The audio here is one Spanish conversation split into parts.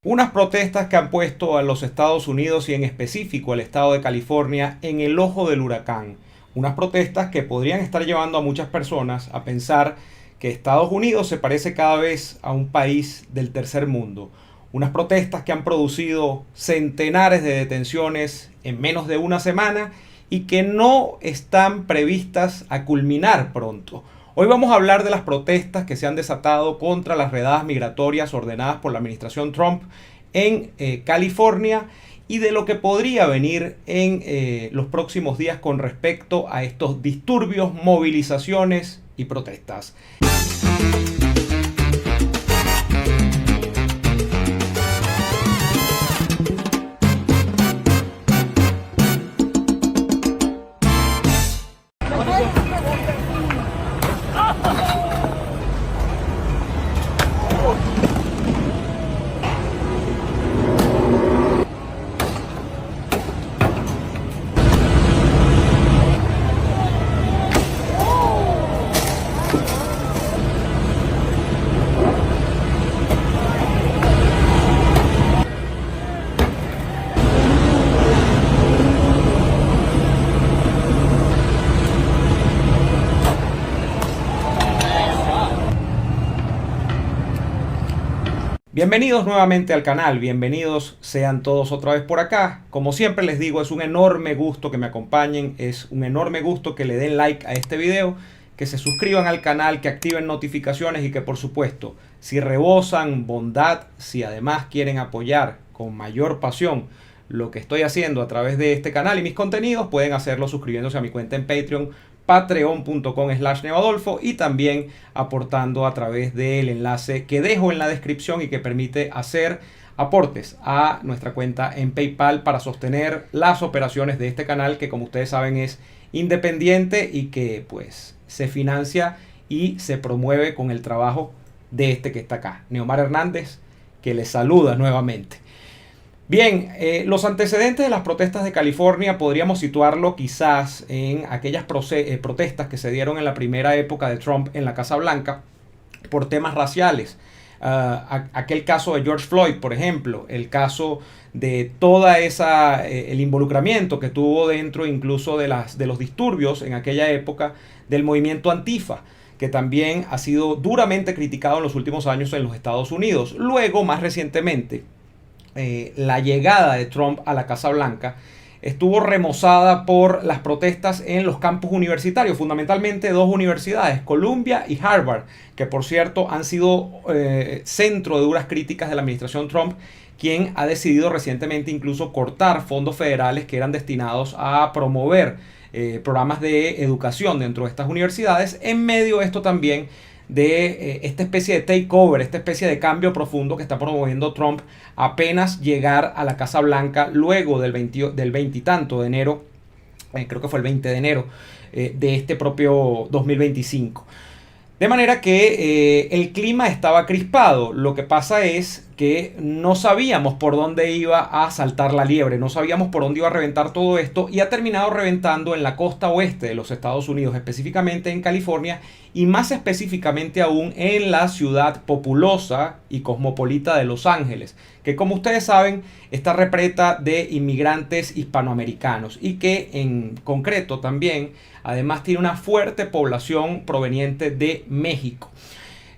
Unas protestas que han puesto a los Estados Unidos y en específico al estado de California en el ojo del huracán. Unas protestas que podrían estar llevando a muchas personas a pensar que Estados Unidos se parece cada vez a un país del tercer mundo. Unas protestas que han producido centenares de detenciones en menos de una semana y que no están previstas a culminar pronto. Hoy vamos a hablar de las protestas que se han desatado contra las redadas migratorias ordenadas por la administración Trump en California y de lo que podría venir en los próximos días con respecto a estos disturbios, movilizaciones y protestas. Bienvenidos nuevamente al canal, bienvenidos sean todos otra vez por acá. Como siempre les digo, es un enorme gusto que me acompañen, es un enorme gusto que le den like a este video, que se suscriban al canal, que activen notificaciones y que por supuesto, si rebosan bondad, si además quieren apoyar con mayor pasión lo que estoy haciendo a través de este canal y mis contenidos, pueden hacerlo suscribiéndose a mi cuenta en Patreon, patreon.com/neoadolfo, y también aportando a través del enlace que dejo en la descripción y que permite hacer aportes a nuestra cuenta en PayPal para sostener las operaciones de este canal, que como ustedes saben es independiente y que pues se financia y se promueve con el trabajo de este que está acá, Neomar Hernández, que les saluda nuevamente. Bien, los antecedentes de las protestas de California podríamos situarlo quizás en aquellas protestas que se dieron en la primera época de Trump en la Casa Blanca por temas raciales. Aquel caso de George Floyd, por ejemplo, el caso de toda esa el involucramiento que tuvo dentro incluso de los disturbios en aquella época del movimiento Antifa, que también ha sido duramente criticado en los últimos años en los Estados Unidos. Luego, más recientemente, la llegada de Trump a la Casa Blanca estuvo remozada por las protestas en los campus universitarios, fundamentalmente dos universidades, Columbia y Harvard, que por cierto han sido centro de duras críticas de la administración Trump, quien ha decidido recientemente incluso cortar fondos federales que eran destinados a promover programas de educación dentro de estas universidades, en medio de esto también de esta especie de takeover, esta especie de cambio profundo que está promoviendo Trump apenas llegar a la Casa Blanca luego del 20 y tanto de enero, creo que fue el 20 de enero de este propio 2025. De manera que el clima estaba crispado. Lo que pasa es que no sabíamos por dónde iba a saltar la liebre, no sabíamos por dónde iba a reventar todo esto, y ha terminado reventando en la costa oeste de los Estados Unidos, específicamente en California y más específicamente aún en la ciudad populosa y cosmopolita de Los Ángeles, que como ustedes saben está repleta de inmigrantes hispanoamericanos y que en concreto también además tiene una fuerte población proveniente de México.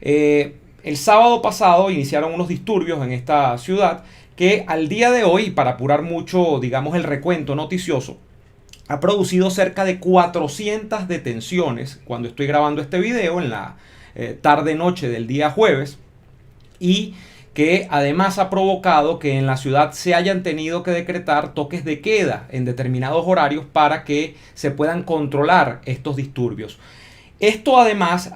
El sábado pasado iniciaron unos disturbios en esta ciudad que al día de hoy, para apurar mucho, digamos, el recuento noticioso, ha producido cerca de 400 detenciones cuando estoy grabando este video en la tarde-noche del día jueves, y que además ha provocado que en la ciudad se hayan tenido que decretar toques de queda en determinados horarios para que se puedan controlar estos disturbios. Esto además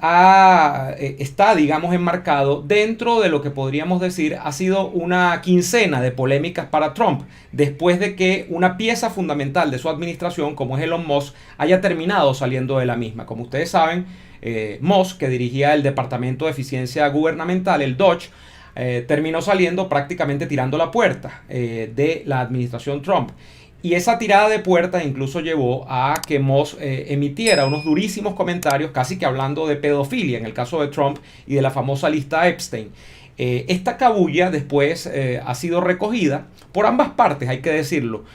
está, digamos, enmarcado dentro de lo que podríamos decir ha sido una quincena de polémicas para Trump, después de que una pieza fundamental de su administración, como es Elon Musk, haya terminado saliendo de la misma. Como ustedes saben, Musk, que dirigía el Departamento de Eficiencia Gubernamental, el DOGE, terminó saliendo prácticamente tirando la puerta de la administración Trump. Y esa tirada de puerta incluso llevó a que Moss emitiera unos durísimos comentarios, casi que hablando de pedofilia, en el caso de Trump y de la famosa lista Epstein. Esta cabulla después ha sido recogida por ambas partes, hay que decirlo.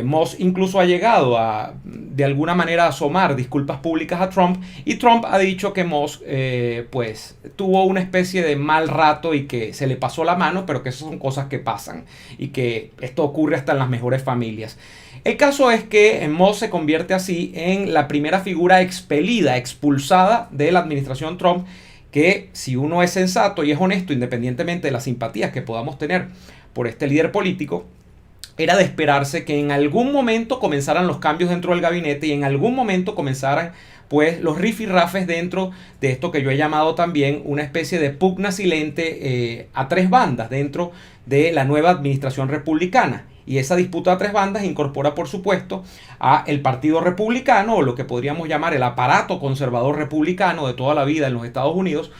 Moss incluso ha llegado a, de alguna manera, asomar disculpas públicas a Trump, y Trump ha dicho que Moss pues tuvo una especie de mal rato y que se le pasó la mano, pero que esas son cosas que pasan y que esto ocurre hasta en las mejores familias. El caso es que Moss se convierte así en la primera figura expelida, expulsada de la administración Trump, que si uno es sensato y es honesto, independientemente de las simpatías que podamos tener por este líder político, era de esperarse que en algún momento comenzaran los cambios dentro del gabinete y en algún momento comenzaran pues los rifirrafes dentro de esto que yo he llamado también una especie de pugna silente a tres bandas dentro de la nueva administración republicana. Y esa disputa a tres bandas incorpora, por supuesto, a el Partido Republicano, o lo que podríamos llamar el aparato conservador republicano de toda la vida en los Estados Unidos.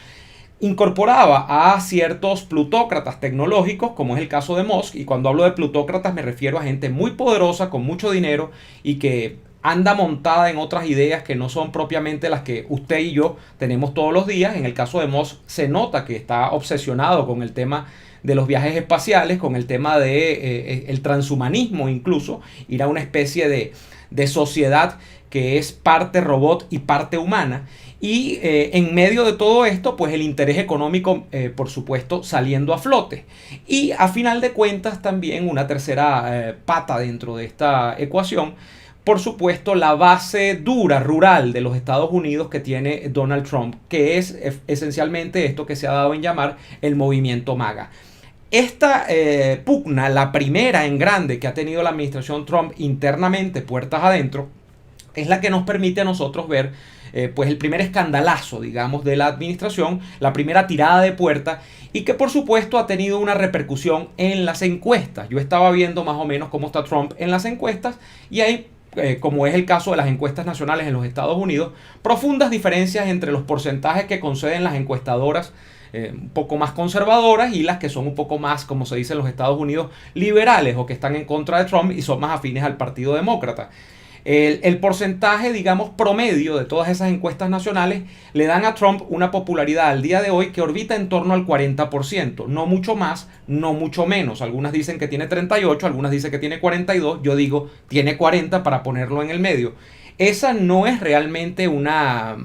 Incorporaba a ciertos plutócratas tecnológicos, como es el caso de Musk, y cuando hablo de plutócratas me refiero a gente muy poderosa, con mucho dinero y que anda montada en otras ideas que no son propiamente las que usted y yo tenemos todos los días. En el caso de Musk se nota que está obsesionado con el tema de los viajes espaciales, con el tema de el transhumanismo, incluso ir a una especie de sociedad que es parte robot y parte humana. Y en medio de todo esto, pues el interés económico, por supuesto, saliendo a flote. Y a final de cuentas también una tercera pata dentro de esta ecuación, por supuesto, la base dura rural de los Estados Unidos que tiene Donald Trump, que es esencialmente esto que se ha dado en llamar el movimiento MAGA. Esta pugna, la primera en grande que ha tenido la administración Trump internamente, puertas adentro, es la que nos permite a nosotros ver pues el primer escandalazo, digamos, de la administración, la primera tirada de puerta, y que por supuesto ha tenido una repercusión en las encuestas. Yo estaba viendo más o menos cómo está Trump en las encuestas, y hay, como es el caso de las encuestas nacionales en los Estados Unidos, profundas diferencias entre los porcentajes que conceden las encuestadoras un poco más conservadoras y las que son un poco más, como se dice en los Estados Unidos, liberales, o que están en contra de Trump y son más afines al Partido Demócrata. El porcentaje, digamos, promedio de todas esas encuestas nacionales le dan a Trump una popularidad al día de hoy que orbita en torno al 40%. No mucho más, no mucho menos. Algunas dicen que tiene 38, algunas dicen que tiene 42. Yo digo, tiene 40 para ponerlo en el medio. Esa no es realmente una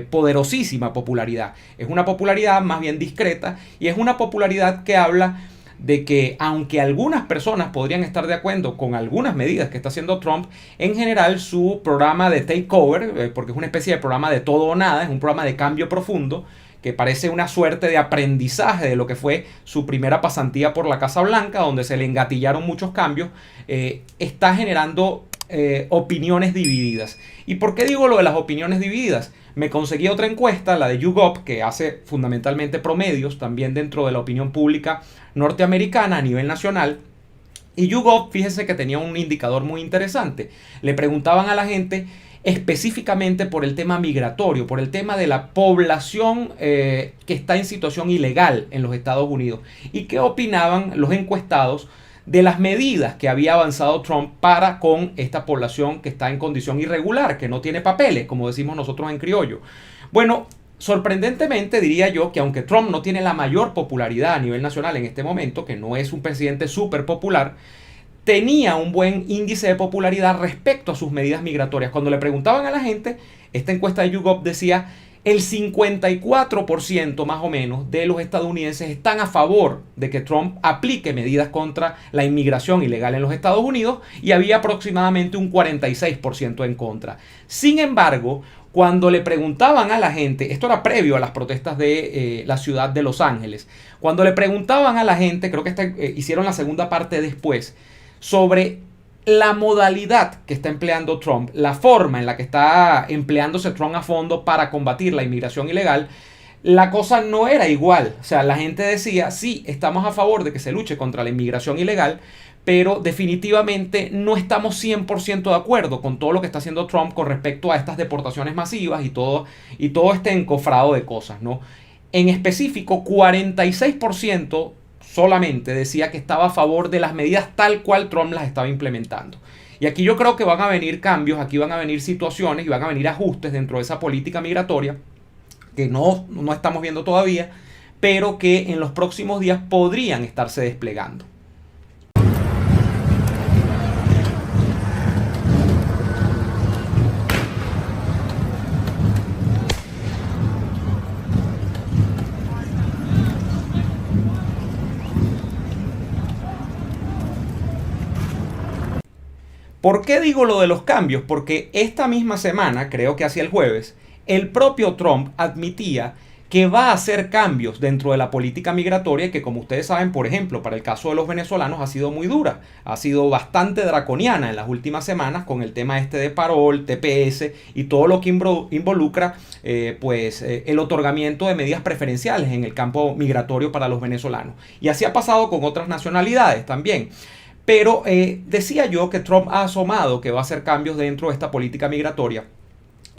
poderosísima popularidad. Es una popularidad más bien discreta, y es una popularidad que habla de que, aunque algunas personas podrían estar de acuerdo con algunas medidas que está haciendo Trump, en general su programa de takeover, porque es una especie de programa de todo o nada, es un programa de cambio profundo, que parece una suerte de aprendizaje de lo que fue su primera pasantía por la Casa Blanca, donde se le engatillaron muchos cambios, está generando opiniones divididas. ¿Y por qué digo lo de las opiniones divididas? Me conseguí otra encuesta, la de YouGov, que hace fundamentalmente promedios también dentro de la opinión pública norteamericana a nivel nacional. Y YouGov, fíjense que tenía un indicador muy interesante. Le preguntaban a la gente específicamente por el tema migratorio, por el tema de la población que está en situación ilegal en los Estados Unidos, y qué opinaban los encuestados de las medidas que había avanzado Trump para con esta población que está en condición irregular, que no tiene papeles, como decimos nosotros en criollo. Bueno, sorprendentemente diría yo que aunque Trump no tiene la mayor popularidad a nivel nacional en este momento, que no es un presidente súper popular, tenía un buen índice de popularidad respecto a sus medidas migratorias. Cuando le preguntaban a la gente, esta encuesta de YouGov decía: el 54% más o menos de los estadounidenses están a favor de que Trump aplique medidas contra la inmigración ilegal en los Estados Unidos, y había aproximadamente un 46% en contra. Sin embargo, cuando le preguntaban a la gente, esto era previo a las protestas de la ciudad de Los Ángeles, cuando le preguntaban a la gente, creo que hicieron la segunda parte después, sobre la modalidad que está empleando Trump, la forma en la que está empleándose Trump a fondo para combatir la inmigración ilegal, la cosa no era igual. O sea, la gente decía: sí, estamos a favor de que se luche contra la inmigración ilegal, pero definitivamente no estamos 100% de acuerdo con todo lo que está haciendo Trump con respecto a estas deportaciones masivas y todo este encofrado de cosas, ¿no? En específico, 46% solamente decía que estaba a favor de las medidas tal cual Trump las estaba implementando. Y aquí yo creo que van a venir cambios, aquí van a venir situaciones y van a venir ajustes dentro de esa política migratoria que no estamos viendo todavía, pero que en los próximos días podrían estarse desplegando. ¿Por qué digo lo de los cambios? Porque esta misma semana, creo que hacia el jueves, el propio Trump admitía que va a hacer cambios dentro de la política migratoria que, como ustedes saben, por ejemplo, para el caso de los venezolanos ha sido muy dura, ha sido bastante draconiana en las últimas semanas con el tema este de parol, TPS y todo lo que involucra el otorgamiento de medidas preferenciales en el campo migratorio para los venezolanos. Y así ha pasado con otras nacionalidades también. Pero decía yo que Trump ha asomado que va a hacer cambios dentro de esta política migratoria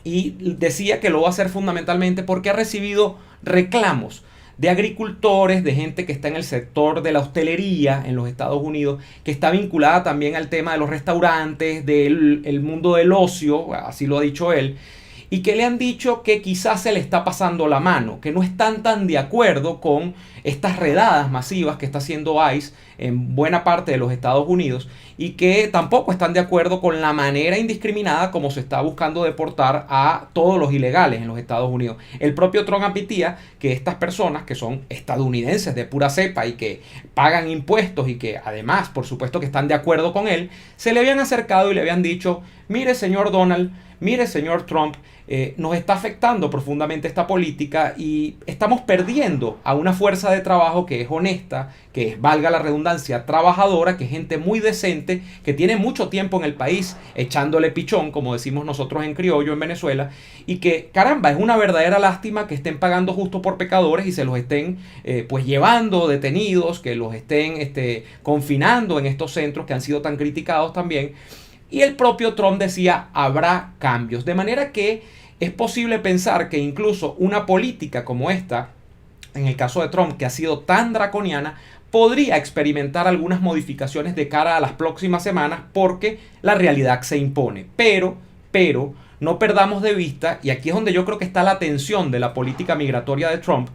y decía que lo va a hacer fundamentalmente porque ha recibido reclamos de agricultores, de gente que está en el sector de la hostelería en los Estados Unidos, que está vinculada también al tema de los restaurantes, del mundo del ocio, así lo ha dicho él, y que le han dicho que quizás se le está pasando la mano, que no están tan de acuerdo con estas redadas masivas que está haciendo ICE en buena parte de los Estados Unidos y que tampoco están de acuerdo con la manera indiscriminada como se está buscando deportar a todos los ilegales en los Estados Unidos. El propio Trump admitía que estas personas que son estadounidenses de pura cepa y que pagan impuestos y que además, por supuesto, que están de acuerdo con él, se le habían acercado y le habían dicho: mire, señor Donald, mire, señor Trump, nos está afectando profundamente esta política y estamos perdiendo a una fuerza de trabajo que es honesta, que es, valga la redundancia, trabajadora, que es gente muy decente, que tiene mucho tiempo en el país echándole pichón, como decimos nosotros en criollo en Venezuela, y que, caramba, es una verdadera lástima que estén pagando justo por pecadores y se los estén llevando detenidos, que los estén confinando en estos centros que han sido tan criticados también. Y el propio Trump decía: habrá cambios. De manera que es posible pensar que incluso una política como esta, en el caso de Trump, que ha sido tan draconiana, podría experimentar algunas modificaciones de cara a las próximas semanas porque la realidad se impone. Pero, no perdamos de vista, y aquí es donde yo creo que está la tensión de la política migratoria de Trump,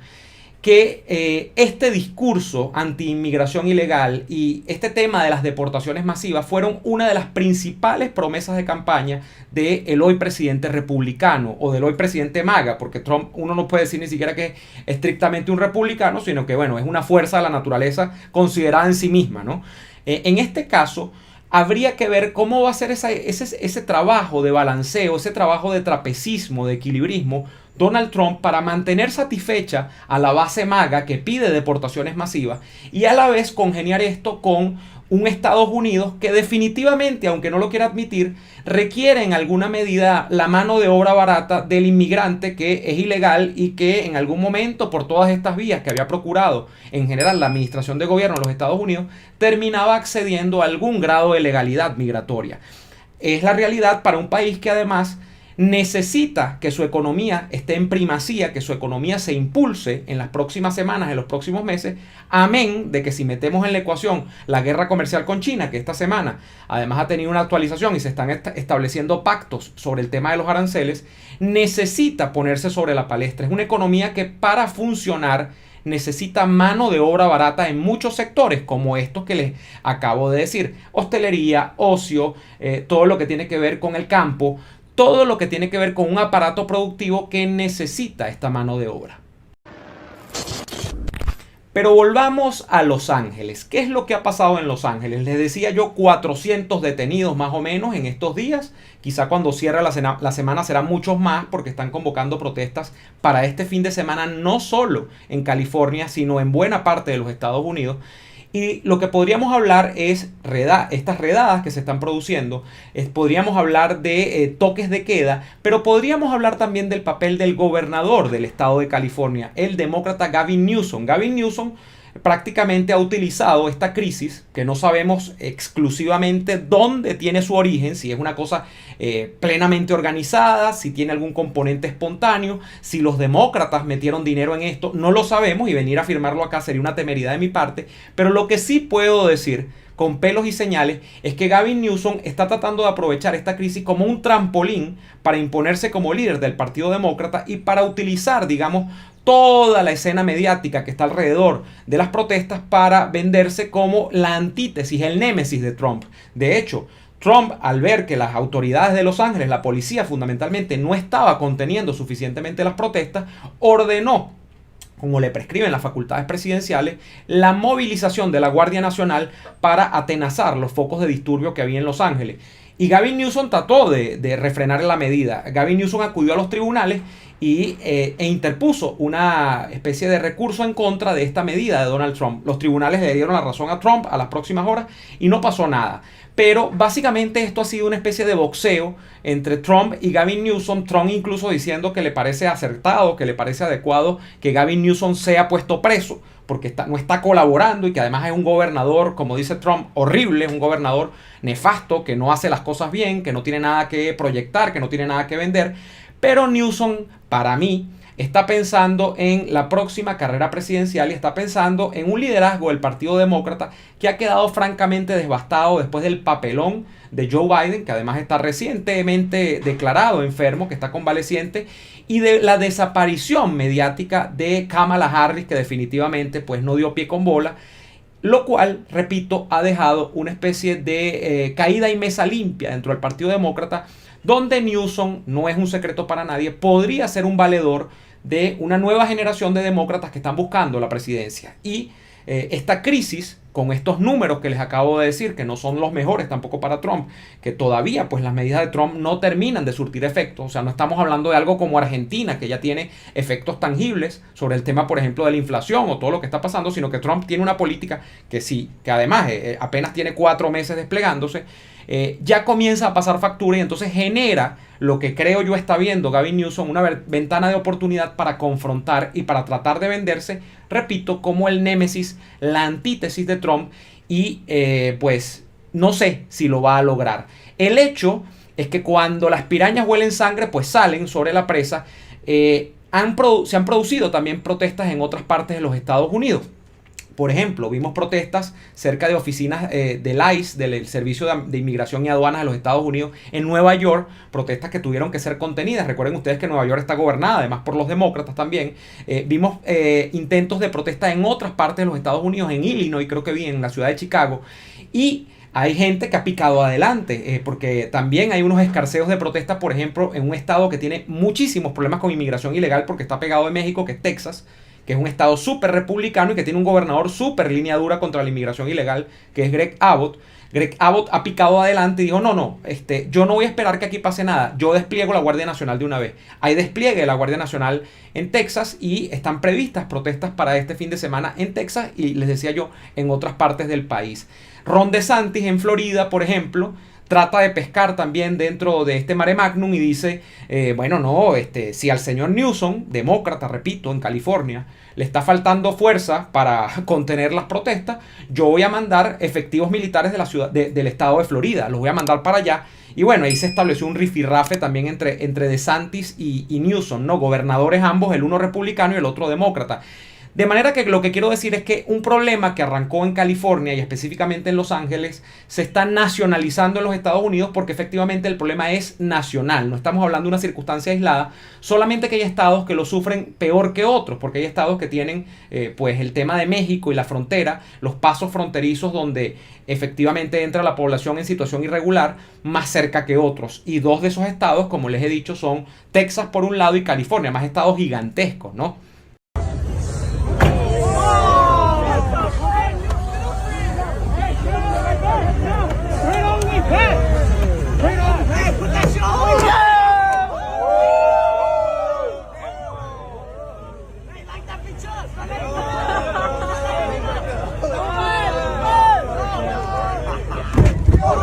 que este discurso anti-inmigración ilegal y este tema de las deportaciones masivas fueron una de las principales promesas de campaña del hoy presidente republicano o del hoy presidente MAGA, porque Trump, uno no puede decir ni siquiera que es estrictamente un republicano, sino que, bueno, es una fuerza de la naturaleza considerada en sí misma, ¿no? En este caso, habría que ver cómo va a ser ese trabajo de balanceo, ese trabajo de trapecismo, de equilibrismo, Donald Trump, para mantener satisfecha a la base MAGA que pide deportaciones masivas y a la vez congeniar esto con un Estados Unidos que definitivamente, aunque no lo quiera admitir, requiere en alguna medida la mano de obra barata del inmigrante que es ilegal y que en algún momento, por todas estas vías que había procurado en general la administración de gobierno de los Estados Unidos, terminaba accediendo a algún grado de legalidad migratoria. Es la realidad para un país que además necesita que su economía esté en primacía, que su economía se impulse en las próximas semanas, en los próximos meses, amén de que si metemos en la ecuación la guerra comercial con China, que esta semana además ha tenido una actualización y se están estableciendo pactos sobre el tema de los aranceles, necesita ponerse sobre la palestra. Es una economía que para funcionar necesita mano de obra barata en muchos sectores, como estos que les acabo de decir: hostelería, ocio, todo lo que tiene que ver con el campo, todo lo que tiene que ver con un aparato productivo que necesita esta mano de obra. Pero volvamos a Los Ángeles. ¿Qué es lo que ha pasado en Los Ángeles? Les decía yo, 400 detenidos más o menos en estos días. Quizá cuando cierre la semana serán muchos más porque están convocando protestas para este fin de semana, no solo en California, sino en buena parte de los Estados Unidos. Y lo que podríamos hablar es estas redadas que se están produciendo. Podríamos hablar de toques de queda, pero podríamos hablar también del papel del gobernador del estado de California, el demócrata Gavin Newsom. Gavin Newsom prácticamente ha utilizado esta crisis, que no sabemos exclusivamente dónde tiene su origen, si es una cosa plenamente organizada, si tiene algún componente espontáneo, si los demócratas metieron dinero en esto, no lo sabemos y venir a afirmarlo acá sería una temeridad de mi parte, pero lo que sí puedo decir con pelos y señales es que Gavin Newsom está tratando de aprovechar esta crisis como un trampolín para imponerse como líder del Partido Demócrata y para utilizar, digamos, toda la escena mediática que está alrededor de las protestas para venderse como la antítesis, el némesis de Trump. De hecho, Trump, al ver que las autoridades de Los Ángeles, la policía fundamentalmente, no estaba conteniendo suficientemente las protestas, ordenó, como le prescriben las facultades presidenciales, la movilización de la Guardia Nacional para atenazar los focos de disturbio que había en Los Ángeles. Y Gavin Newsom trató de refrenar la medida. Gavin Newsom acudió a los tribunales e interpuso una especie de recurso en contra de esta medida de Donald Trump. Los tribunales le dieron la razón a Trump a las próximas horas y no pasó nada. Pero básicamente esto ha sido una especie de boxeo entre Trump y Gavin Newsom. Trump incluso diciendo que le parece acertado, que le parece adecuado que Gavin Newsom sea puesto preso porque no está colaborando y que además es un gobernador, como dice Trump, horrible, un gobernador nefasto, que no hace las cosas bien, que no tiene nada que proyectar, que no tiene nada que vender. Pero Newsom, para mí, está pensando en la próxima carrera presidencial y está pensando en un liderazgo del Partido Demócrata que ha quedado francamente devastado después del papelón de Joe Biden, que además está recientemente declarado enfermo, que está convaleciente, y de la desaparición mediática de Kamala Harris, que definitivamente pues no dio pie con bola, lo cual, repito, ha dejado una especie de caída y mesa limpia dentro del Partido Demócrata, donde Newsom, no es un secreto para nadie, podría ser un valedor de una nueva generación de demócratas que están buscando la presidencia. Y esta crisis, con estos números que les acabo de decir, que no son los mejores tampoco para Trump, que todavía pues las medidas de Trump no terminan de surtir efecto, o sea, no estamos hablando de algo como Argentina, que ya tiene efectos tangibles sobre el tema, por ejemplo, de la inflación o todo lo que está pasando, sino que Trump tiene una política que sí, que además apenas tiene 4 meses desplegándose, ya comienza a pasar factura y entonces genera lo que creo yo está viendo Gavin Newsom, una ventana de oportunidad para confrontar y para tratar de venderse, repito, como el némesis, la antítesis de Trump y pues no sé si lo va a lograr. El hecho es que cuando las pirañas huelen sangre pues salen sobre la presa. Se han producido también protestas en otras partes de los Estados Unidos. Por ejemplo, vimos protestas cerca de oficinas del ICE, del Servicio de Inmigración y Aduanas de los Estados Unidos, en Nueva York, protestas que tuvieron que ser contenidas. Recuerden ustedes que Nueva York está gobernada, además por los demócratas también. Vimos intentos de protesta en otras partes de los Estados Unidos, en Illinois, creo que vi, en la ciudad de Chicago. Y hay gente que ha picado adelante, porque también hay unos escarceos de protesta, por ejemplo, en un estado que tiene muchísimos problemas con inmigración ilegal porque está pegado de México, que es Texas, que es un estado súper republicano y que tiene un gobernador súper línea dura contra la inmigración ilegal, que es Greg Abbott. Greg Abbott ha picado adelante y dijo, no, yo no voy a esperar que aquí pase nada, yo despliego la Guardia Nacional de una vez. Hay despliegue de la Guardia Nacional en Texas y están previstas protestas para este fin de semana en Texas y, les decía yo, en otras partes del país. Ron DeSantis en Florida, por ejemplo, trata de pescar también dentro de este mare magnum y dice, si al señor Newsom, demócrata, repito, en California, le está faltando fuerza para contener las protestas, yo voy a mandar efectivos militares de la ciudad, del estado de Florida, los voy a mandar para allá. Y bueno, ahí se estableció un rifirrafe también entre DeSantis y Newsom, ¿no? Gobernadores ambos, el uno republicano y el otro demócrata. De manera que lo que quiero decir es que un problema que arrancó en California y específicamente en Los Ángeles se está nacionalizando en los Estados Unidos porque efectivamente el problema es nacional. No estamos hablando de una circunstancia aislada, solamente que hay estados que lo sufren peor que otros, porque hay estados que tienen pues el tema de México y la frontera, los pasos fronterizos donde efectivamente entra la población en situación irregular más cerca que otros. Y dos de esos estados, como les he dicho, son Texas por un lado y California, más estados gigantescos, ¿no?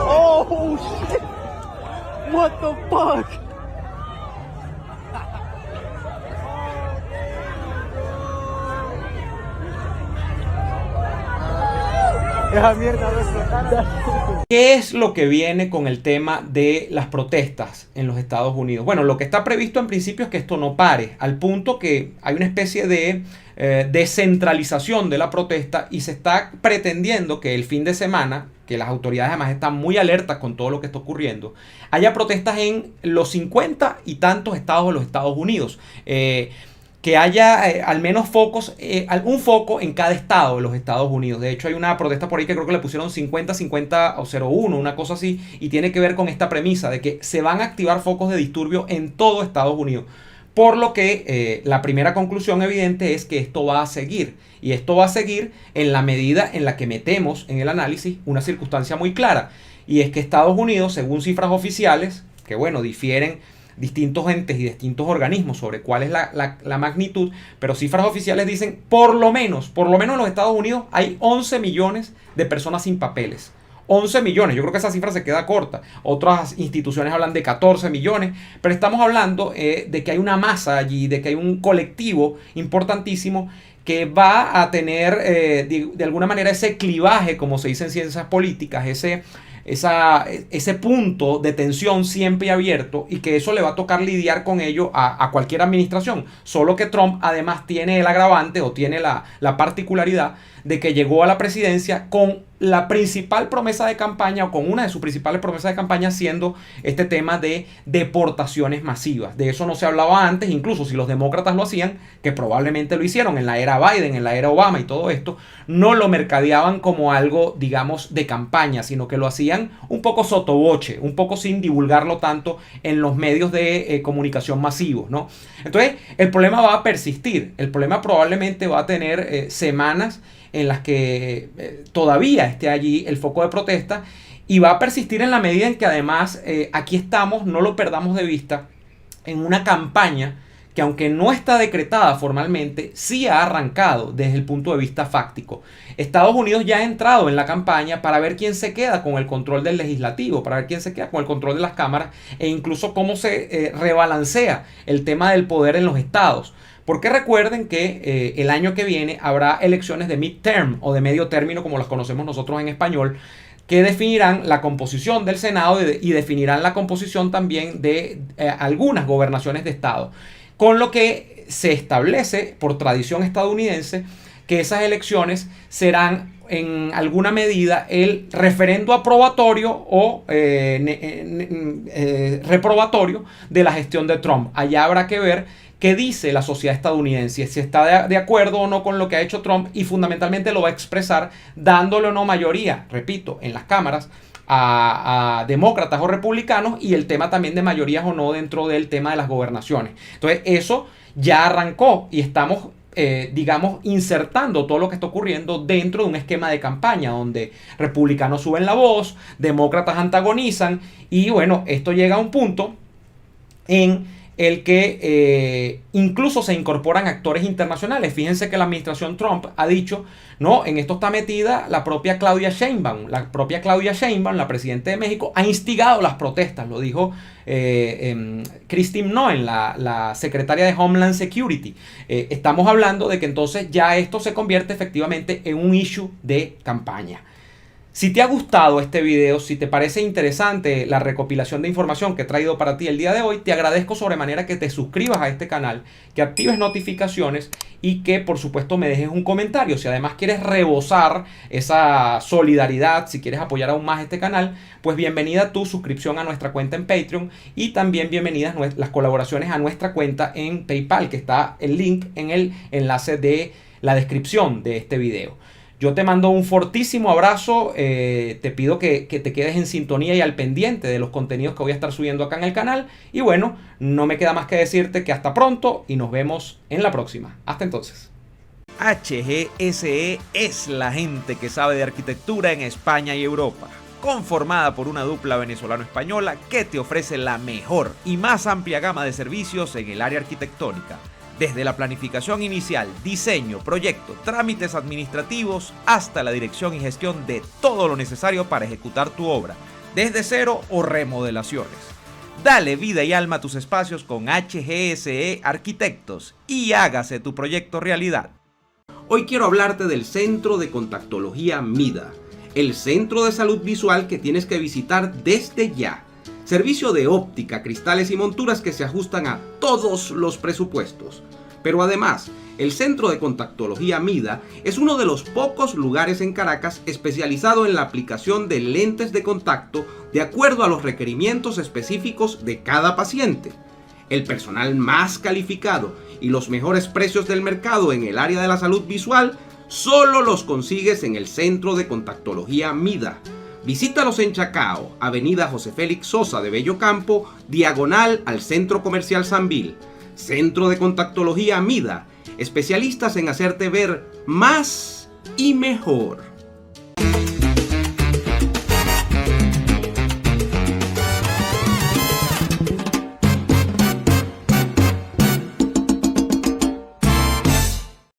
Oh shit! What the fuck? Esa mierda va a explotar. ¿Qué es lo que viene con el tema de las protestas en los Estados Unidos? Bueno, lo que está previsto en principio es que esto no pare, al punto que hay una especie de descentralización de la protesta y se está pretendiendo que el fin de semana, que las autoridades además están muy alertas con todo lo que está ocurriendo, haya protestas en los 50 y tantos estados de los Estados Unidos. Que haya al menos focos, un foco en cada estado de los Estados Unidos. De hecho, hay una protesta por ahí que creo que le pusieron 50, 50 o 01, una cosa así, y tiene que ver con esta premisa de que se van a activar focos de disturbio en todo Estados Unidos. Por lo que la primera conclusión evidente es que esto va a seguir. Y esto va a seguir en la medida en la que metemos en el análisis una circunstancia muy clara. Y es que Estados Unidos, según cifras oficiales, que bueno, difieren distintos entes y distintos organismos sobre cuál es la magnitud, pero cifras oficiales dicen por lo menos en los Estados Unidos hay 11 millones de personas sin papeles. 11 millones, yo creo que esa cifra se queda corta. Otras instituciones hablan de 14 millones, pero estamos hablando de que hay una masa allí, de que hay un colectivo importantísimo que va a tener de alguna manera ese clivaje, como se dice en ciencias políticas, ese punto de tensión siempre abierto, y que eso le va a tocar lidiar con ello a cualquier administración. Solo que Trump además tiene el agravante o tiene la particularidad de que llegó a la presidencia con la principal promesa de campaña, o con una de sus principales promesas de campaña, siendo este tema de deportaciones masivas. De eso no se hablaba antes, incluso si los demócratas lo hacían, que probablemente lo hicieron en la era Biden, en la era Obama y todo esto, no lo mercadeaban como algo, digamos, de campaña, sino que lo hacían un poco sotoboche, un poco sin divulgarlo tanto en los medios de comunicación masivos, ¿no? Entonces, el problema va a persistir. El problema probablemente va a tener semanas en las que todavía esté allí el foco de protesta, y va a persistir en la medida en que además aquí estamos, no lo perdamos de vista, en una campaña que, aunque no está decretada formalmente, sí ha arrancado desde el punto de vista fáctico. Estados Unidos ya ha entrado en la campaña para ver quién se queda con el control del legislativo, para ver quién se queda con el control de las cámaras, e incluso cómo se rebalancea el tema del poder en los estados. Porque recuerden que el año que viene habrá elecciones de midterm o de medio término, como las conocemos nosotros en español, que definirán la composición del Senado y definirán la composición también de algunas gobernaciones de estado. Con lo que se establece por tradición estadounidense que esas elecciones serán en alguna medida el referendo aprobatorio o reprobatorio de la gestión de Trump. Allá habrá que ver qué dice la sociedad estadounidense, si está de acuerdo o no con lo que ha hecho Trump, y fundamentalmente lo va a expresar dándole o no mayoría, repito, en las cámaras a demócratas o republicanos, y el tema también de mayorías o no dentro del tema de las gobernaciones. Entonces eso ya arrancó y estamos digamos, insertando todo lo que está ocurriendo dentro de un esquema de campaña donde republicanos suben la voz, demócratas antagonizan, y bueno, esto llega a un punto en el que incluso se incorporan actores internacionales. Fíjense que la administración Trump ha dicho, no, en esto está metida la propia Claudia Sheinbaum. La propia Claudia Sheinbaum, la presidenta de México, ha instigado las protestas, lo dijo Kristi Noem, la secretaria de Homeland Security. Estamos hablando de que entonces ya esto se convierte efectivamente en un issue de campaña. Si te ha gustado este video, si te parece interesante la recopilación de información que he traído para ti el día de hoy, te agradezco sobremanera que te suscribas a este canal, que actives notificaciones y que por supuesto me dejes un comentario. Si además quieres rebosar esa solidaridad, si quieres apoyar aún más este canal, pues bienvenida tu suscripción a nuestra cuenta en Patreon, y también bienvenidas las colaboraciones a nuestra cuenta en PayPal, que está el link en el enlace de la descripción de este video. Yo te mando un fortísimo abrazo, te pido que te quedes en sintonía y al pendiente de los contenidos que voy a estar subiendo acá en el canal. Y bueno, no me queda más que decirte que hasta pronto y nos vemos en la próxima. Hasta entonces. HGSE es la gente que sabe de arquitectura en España y Europa, conformada por una dupla venezolano-española que te ofrece la mejor y más amplia gama de servicios en el área arquitectónica. Desde la planificación inicial, diseño, proyecto, trámites administrativos, hasta la dirección y gestión de todo lo necesario para ejecutar tu obra, desde cero o remodelaciones. Dale vida y alma a tus espacios con HGSE Arquitectos y hágase tu proyecto realidad. Hoy quiero hablarte del Centro de Contactología MIDA. el centro de salud visual que tienes que visitar desde ya. Servicio de óptica, cristales y monturas que se ajustan a todos los presupuestos. Pero además, el Centro de Contactología Mida es uno de los pocos lugares en Caracas especializado en la aplicación de lentes de contacto de acuerdo a los requerimientos específicos de cada paciente. El personal más calificado y los mejores precios del mercado en el área de la salud visual solo los consigues en el Centro de Contactología Mida. Visítalos en Chacao, Avenida José Félix Sosa de Bellocampo, diagonal al Centro Comercial Sambil. Centro de Contactología Mida, especialistas en hacerte ver más y mejor.